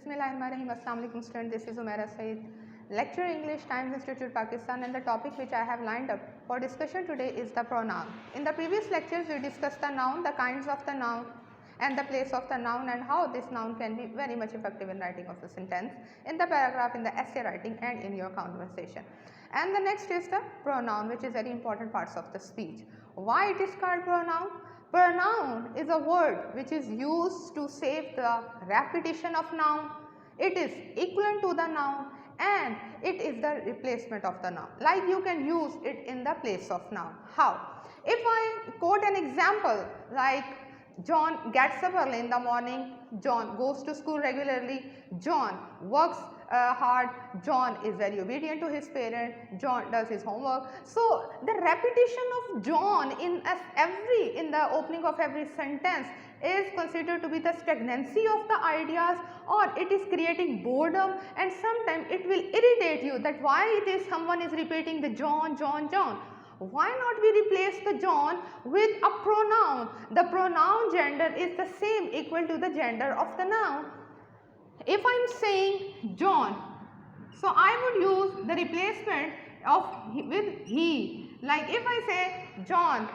Bismillahirrahmanirrahim. Assalamu alaikum students. This is Umaira Saeed, lecturer English, Times Institute, Pakistan, and the topic which I have lined up for discussion today is the pronoun. In the previous lectures, we discussed the noun, the kinds of the noun, and the place of the noun, and how this noun can be very much effective in writing of the sentence, in the paragraph, in the essay writing, and in your conversation. And the next is the pronoun, which is very important parts of the speech. Why it is called pronoun? Pronoun is a word which is used to save the repetition of noun. It is equivalent to the noun and it is the replacement of the noun. Like you can use it in the place of noun. How? If I quote an example like John gets up early in the morning, John goes to school regularly, John works hard, John is very obedient to his parent, John does his homework. So the repetition of John in the opening of every sentence is considered to be the stagnancy of the ideas, or it is creating boredom, and sometimes it will irritate you that why it is someone is repeating the John, John, John. Why not we replace the John with a pronoun? The pronoun gender is the same, equal to the gender of the noun. If I am saying John, so I would use the replacement of with he. Like if I say John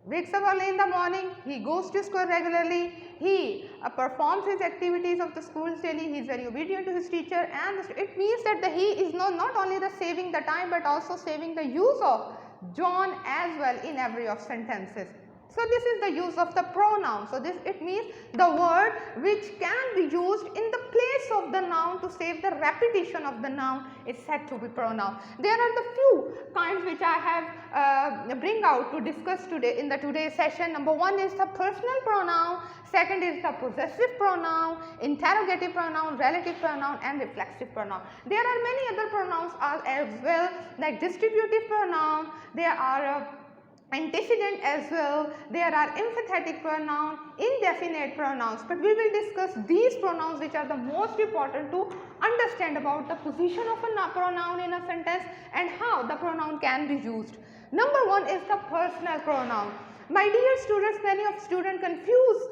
wakes up early in the morning, he goes to school regularly, he performs his activities of the school daily, he is very obedient to his teacher, and it means that the he is not only the saving the time but also saving the use of John as well in every of sentences. So this is the use of the pronoun. So it means the word which can be used in the place of the noun to save the repetition of the noun is said to be pronoun. There are the few kinds which I have bring out to discuss today in the today's session. Number one is the personal pronoun, second is the possessive pronoun, interrogative pronoun, relative pronoun, and reflexive pronoun. There are many other pronouns as well, like distributive pronoun, there are antecedent as well, there are emphatic pronoun, indefinite pronouns, but we will discuss these pronouns which are the most important to understand about the position of a pronoun in a sentence and how the pronoun can be used. Number one is the personal pronoun. My dear students, many of students confuse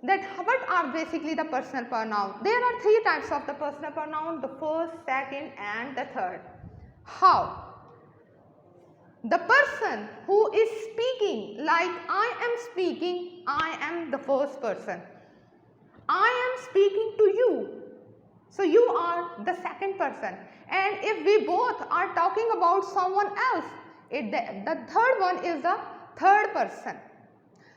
that what are basically the personal pronoun. There are three types of the personal pronoun, the first, second, and the third. How? The person who is speaking, like I am speaking, I am the first person. I am speaking to you. So you are the second person. And if we both are talking about someone else, the third one is the third person.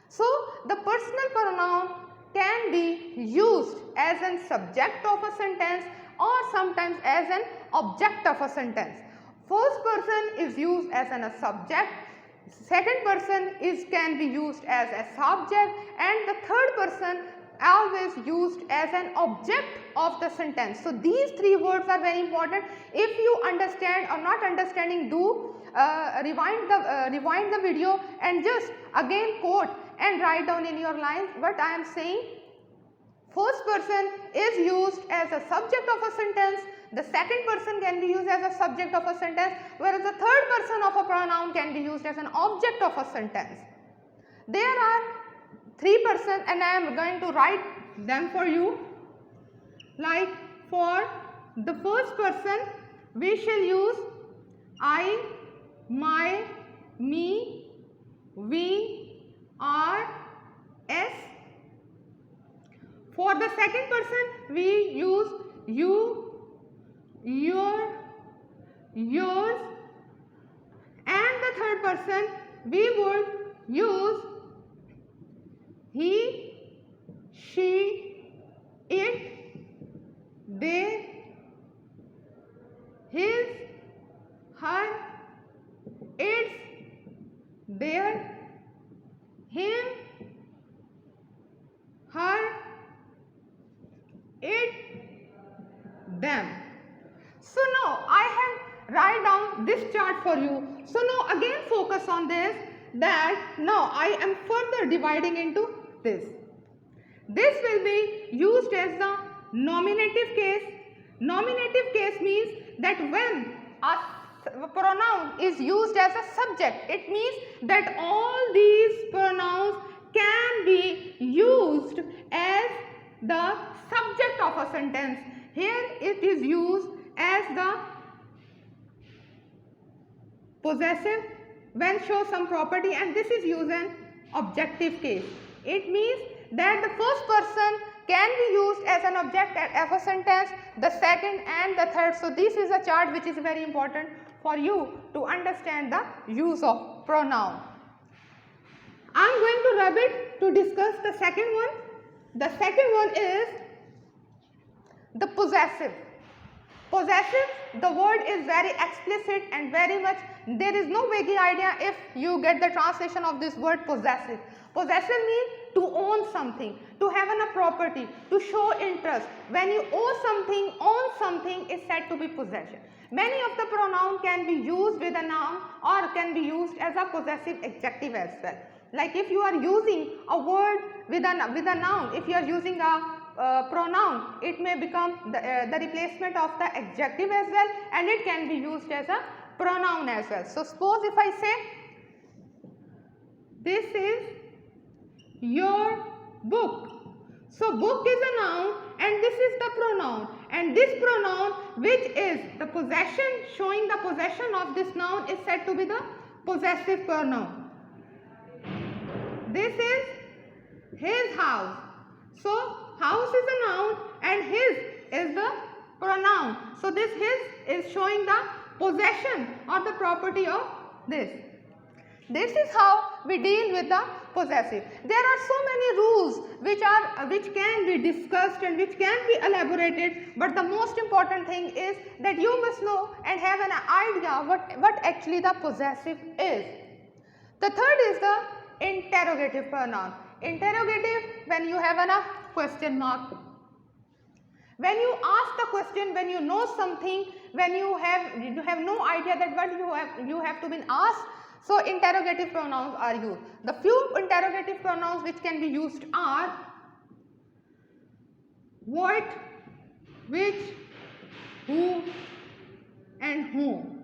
So the personal pronoun can be used as a subject of a sentence or sometimes as an object of a sentence. First person is used as a subject, second person can be used as a subject, and the third person always used as an object of the sentence. So these three words are very important. If you understand or not understanding, do rewind the video and just again quote and write down in your lines what I am saying. First person is used as a subject of a sentence, the second person can be used as a subject of a sentence, whereas the third person of a pronoun can be used as an object of a sentence. There are three persons and I am going to write them for you. Like for the first person, we shall use I, my, me, we, our, s. For the second person, we use you, your, yours, and the third person we would use he, she, it, they, his, her, its, their, him, her, it, them. So now I have write down this chart for you. So now again focus on this, that now I am further dividing into this. This will be used as the nominative case. Nominative case means that when a pronoun is used as a subject, it means that all these pronouns can be used as the subject of a sentence. Here it is used as the possessive when show some property, and this is used in objective case. It means that the first person can be used as an object of a sentence, the second and the third. So this is a chart which is very important for you to understand the use of pronoun. I am going to rub it to discuss the second one. The second one is the possessive. Possessive, the word is very explicit and very much, there is no vague idea if you get the translation of this word possessive. Possessive means to own something, to have a property, to show interest. When you own something is said to be possession. Many of the pronoun can be used with a noun or can be used as a possessive adjective as well. Like if you are using a word with a noun, if you are using a pronoun, it may become the replacement of the adjective as well, and it can be used as a pronoun as well. So suppose if I say, this is your book. So book is a noun and this is the pronoun, and this pronoun which is the possession, showing the possession of this noun, is said to be the possessive pronoun. This is his house. So house is a noun and his is the pronoun. So this his is showing the possession or the property of this. This is how we deal with the possessive. There are so many rules which can be discussed and which can be elaborated, but the most important thing is that you must know and have an idea what actually the possessive is. The third is the interrogative pronoun. Interrogative, when you have a question mark. When you ask the question, when you know something, when you have no idea that what you have to be asked, so interrogative pronouns are used. The few interrogative pronouns which can be used are what, which, who and whom.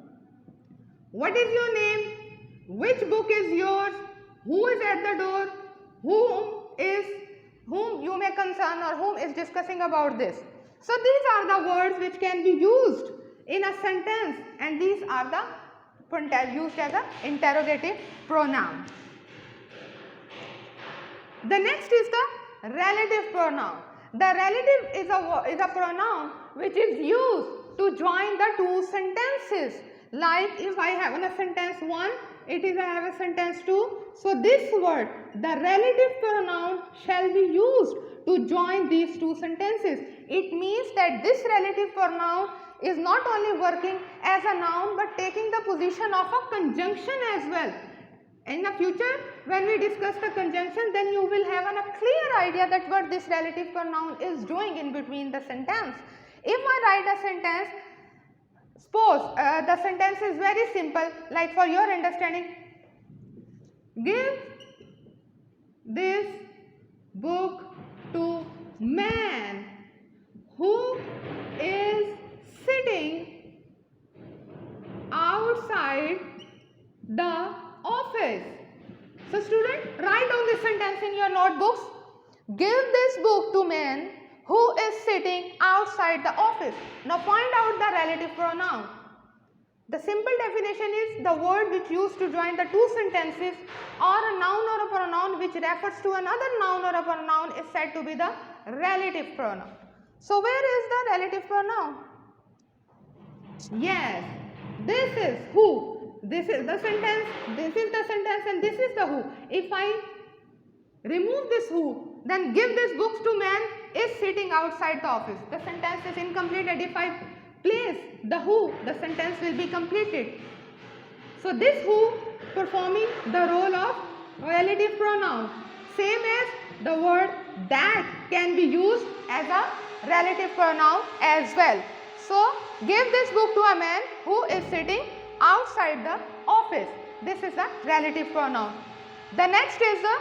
What is your name? Which book is yours? Who is at the door? Whom you may concern or whom is discussing about this. So these are the words which can be used in a sentence, and these are the used as an interrogative pronoun. The next is the relative pronoun. The relative is a pronoun which is used to join the two sentences. Like if I have a sentence 1, I have a sentence 2. So this word, the relative pronoun, shall be used to join these two sentences. It means that this relative pronoun is not only working as a noun but taking the position of a conjunction as well. In the future, when we discuss the conjunction, then you will have a clear idea that what this relative pronoun is doing in between the sentence. If I write a sentence, suppose the sentence is very simple, like for your understanding, give this book to man who is sitting outside the office. So student, write down this sentence in your notebooks. Give this book to man who is sitting outside the office. Now find out the relative pronoun. The simple definition is the word which used to join the two sentences, or a noun or a pronoun which refers to another noun or a pronoun, is said to be the relative pronoun. So where is the relative pronoun? Yes, this is who. This is the sentence, and this is the who. If I remove this who, then give this books to man is sitting outside the office. The sentence is incomplete, and if I place the who, the sentence will be completed. So this who performing the role of relative pronoun. Same as the word that can be used as a relative pronoun as well. So give this book to a man who is sitting outside the office. This is a relative pronoun. The next is the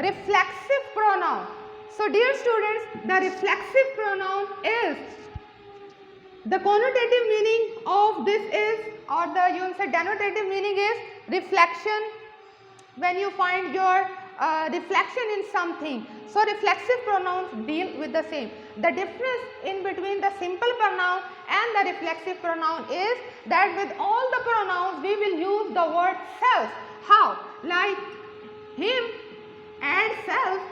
reflexive pronoun. So dear students, the reflexive pronoun is, the connotative meaning of this is, or the you can say denotative meaning is reflection. When you find your reflection in something. So reflexive pronouns deal with the same. The difference in between the simple pronoun and the reflexive pronoun is that with all the pronouns we will use the word self. How? Like him, add self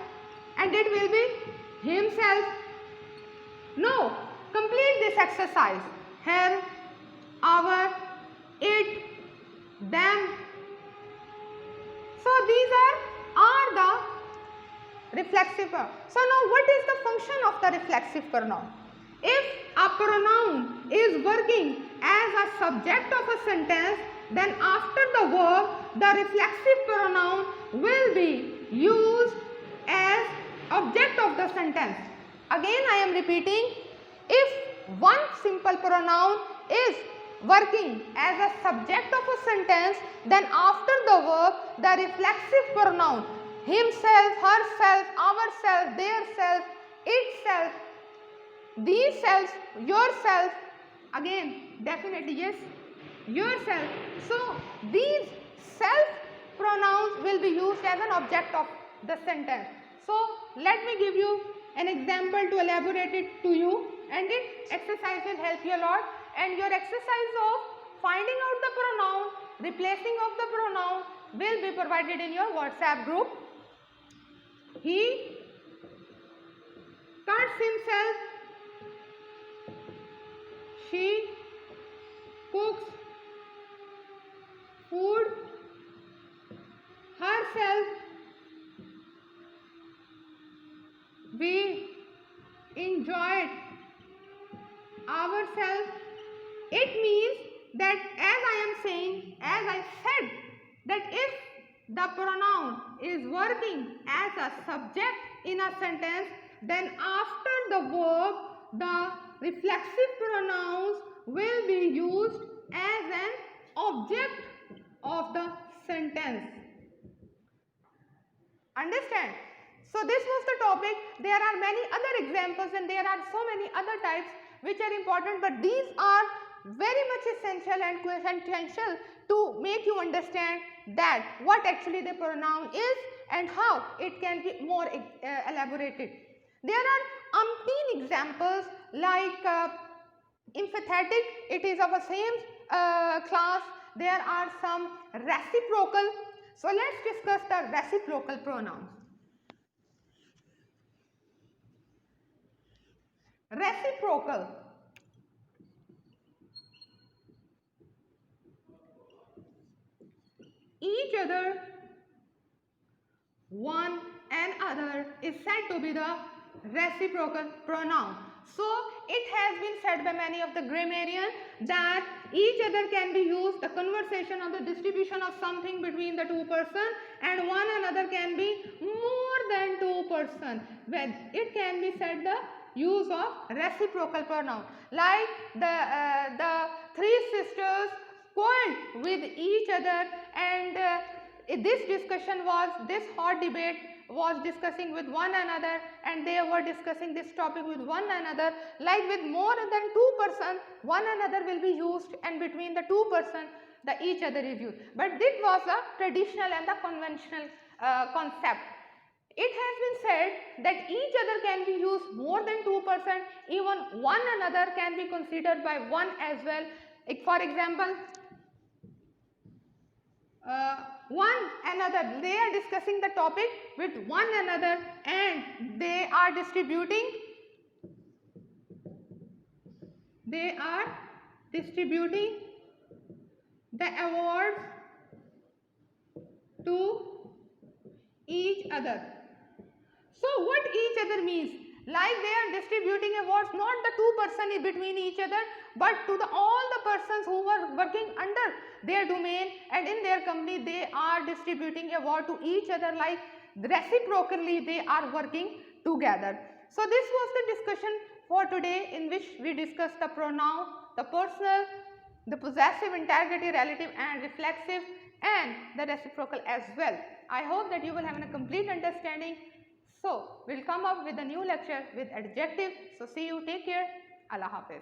and it will be himself. No, complete this exercise. Her, our, it, them. So these are the reflexive pronoun. So now what is the function of the reflexive pronoun? If a pronoun is working as a subject of a sentence, then after the verb, the reflexive pronoun will be used as object of the sentence. Again I am repeating, if one simple pronoun is working as a subject of a sentence, then after the verb, the reflexive pronoun, himself, herself, ourself, their self, itself, these selves, yourself, again definitely yes, yourself. So these self pronouns will be used as an object of the sentence. So let me give you an example to elaborate it to you, and this exercise will help you a lot. And your exercise of finding out the pronoun, replacing of the pronoun will be provided in your WhatsApp group. He cuts himself, she cooks food, herself, we enjoyed ourselves. It means that as I am saying, as I said, that if the pronoun is working as a subject in a sentence, then after the verb, the reflexive pronouns will be used as an object of the sentence. Understand? So this was the topic. There are many other examples and there are so many other types which are important, but these are very much essential and quintessential to make you understand that what actually the pronoun is and how it can be more elaborated. There are umpteen examples like emphatic, it is of the same class. There are some reciprocal. So let's discuss the reciprocal pronouns. Reciprocal. Each other, one and other is said to be the reciprocal pronoun. So it has been said by many of the grammarians that each other can be used, the conversation or the distribution of something between the two persons, and one another can be more than two persons. When it can be said the use of reciprocal pronoun, like the three sisters quarreled with each other, and this discussion was, this hot debate was discussing with one another, and they were discussing this topic with one another. Like with more than two persons, one another will be used, and between the two persons, the each other is used. But this was a traditional and the conventional concept. It has been said that each other can be used more than two persons, even one another can be considered by one as well. For example, one another, they are discussing the topic with one another and they are distributing the awards to each other. So what each other means? Like they are distributing awards, not the two persons between each other, but to all the persons who were working under their domain and in their company, they are distributing award to each other, like reciprocally they are working together. So this was the discussion for today, in which we discussed the pronoun, the personal, the possessive, interrogative, relative and reflexive, and the reciprocal as well. I hope that you will have a complete understanding. So, we will come up with a new lecture with adjective. So, see you, take care, Allah Hafiz.